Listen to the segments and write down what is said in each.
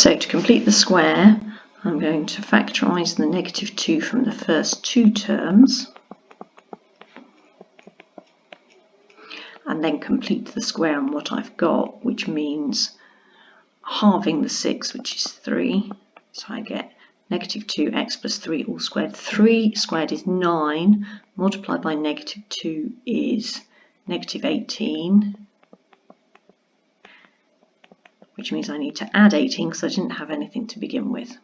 So to complete the square, I'm going to factorise the -2 from the first two terms and then complete the square on what I've got, which means halving the 6, which is 3. So I get -2x plus 3 all squared. 3 squared is 9, multiplied by -2 is -18, which means I need to add 18 because I didn't have anything to begin with.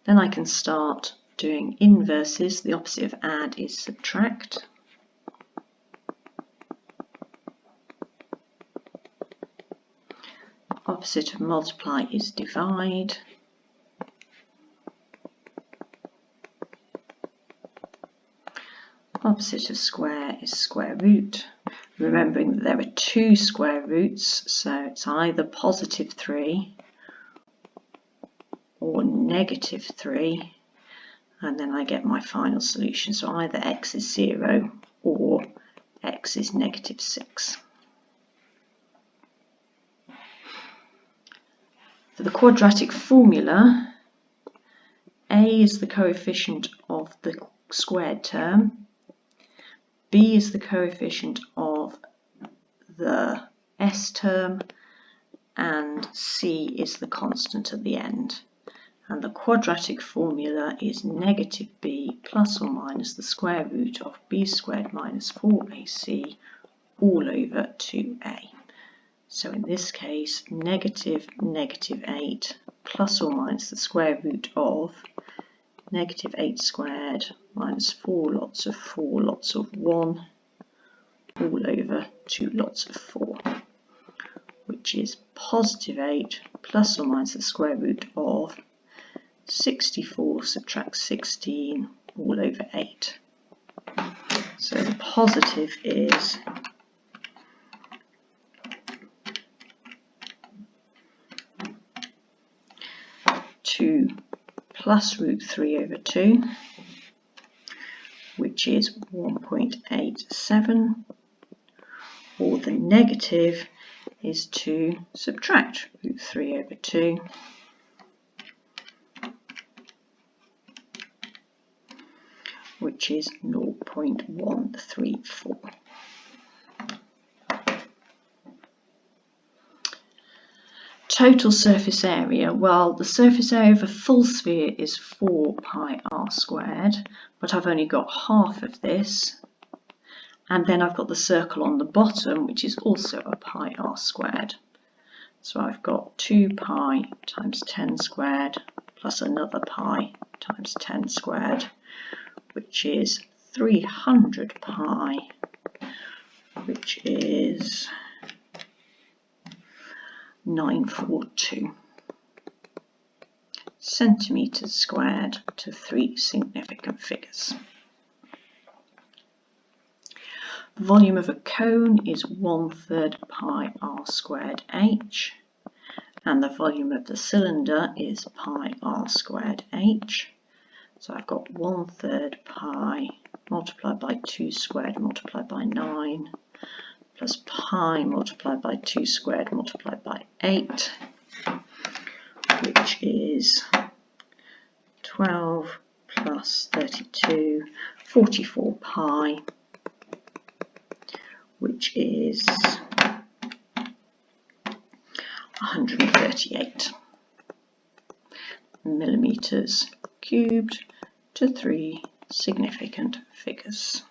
Then I can start doing inverses. The opposite of add is subtract. Opposite of multiply is divide. Opposite of square is square root. Remembering that there are two square roots, so it's either +3 or -3, and then I get my final solution. So either x is 0 or x is -6. For the quadratic formula, a is the coefficient of the squared term, b is the coefficient of the s term, and c is the constant at the end. And the quadratic formula is -b plus or minus the square root of b squared minus 4ac all over 2a. So in this case, -8 plus or minus the square root of -8 squared minus 4 lots of 4 lots of 1 all over 2 lots of 4, which is +8 plus or minus the square root of 64 subtract 16 all over 8. So the positive is 2 plus √3 over 2, which is 1.87, or the negative is to subtract √3 over 2, which is 0.134. Total surface area, well, the surface area of a full sphere is 4πr², but I've only got half of this, and then I've got the circle on the bottom, which is also a πr². So I've got 2π times 10 squared plus another π times 10 squared, which is 300π, which is 942 centimeters squared to 3 significant figures. The volume of a cone is 1/3 πr²h, and the volume of the cylinder is πr²h. So I've got 1/3 π multiplied by 2 squared multiplied by 9 plus π multiplied by 2 squared multiplied by 8, which is 12 plus 32, 44π, which is 138 millimeters cubed to 3 significant figures.